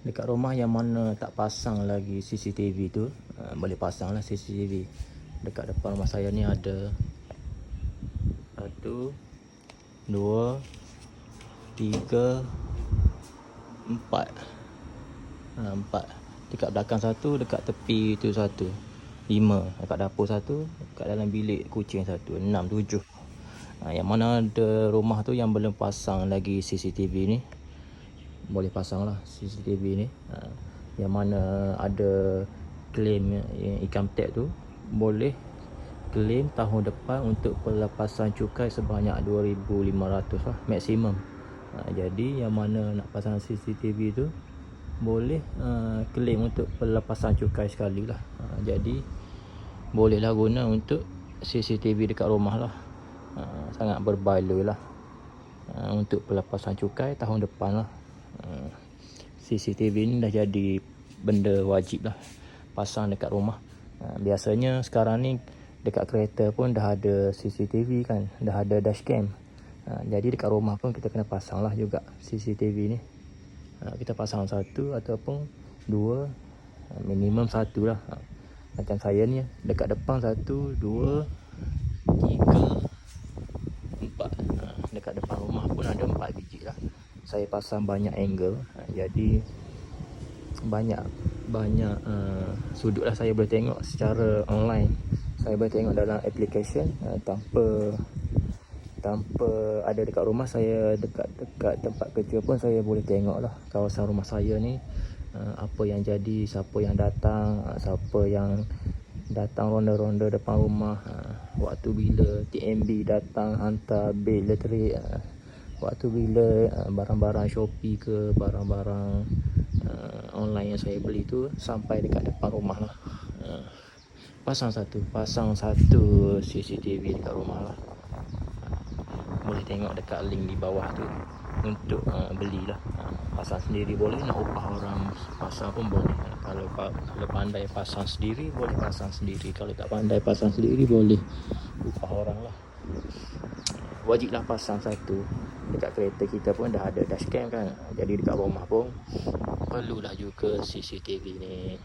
Dekat rumah yang mana tak pasang lagi CCTV tu, boleh pasang lah CCTV. Dekat depan rumah saya ni ada 1, 2, 3, 4. 4. Dekat belakang 1, dekat tepi tu 1. 5. Dekat dapur 1, dekat dalam bilik kucing 1. 6, 7. Yang mana ada rumah tu yang belum pasang lagi CCTV ni, boleh pasang lah CCTV ni. Yang mana ada claim income tax tu, boleh claim tahun depan untuk pelepasan cukai sebanyak 2,500 lah maksimum. Jadi yang mana nak pasang CCTV tu boleh claim untuk pelepasan cukai sekali lah. Jadi bolehlah guna untuk CCTV dekat rumah lah. Sangat berbaloi lah untuk pelepasan cukai tahun depan lah. CCTV ni dah jadi benda wajib lah pasang dekat rumah. Biasanya sekarang ni dekat kereta pun dah ada CCTV kan, dah ada dashcam. Jadi dekat rumah pun kita kena pasang lah juga CCTV ni. Kita pasang 1 ataupun 2, minimum 1 lah. Macam saya ni dekat depan 1, 2, 3, 4. Dekat depan rumah pun ada 4 biji lah. Saya pasang banyak angle, jadi banyak sudut lah saya boleh tengok secara online. Saya boleh tengok dalam application tanpa ada dekat rumah saya. Dekat tempat kerja pun saya boleh tengok lah kawasan rumah saya ni, apa yang jadi, siapa yang datang, siapa yang datang ronda-ronda depan rumah, waktu bila TMB datang hantar bil elektrik, waktu bila barang-barang Shopee ke barang-barang online yang saya beli tu sampai dekat depan rumah lah. Pasang satu CCTV dekat rumah lah. Boleh tengok dekat link di bawah tu untuk belilah. Pasang sendiri boleh, nak upah orang pasang pun boleh. Kalau pandai pasang sendiri boleh pasang sendiri, kalau tak pandai pasang sendiri boleh upah orang lah. Wajiblah pasang 1. Dekat kereta kita pun dah ada dashcam kan, jadi dekat rumah pun perlulah juga CCTV ni.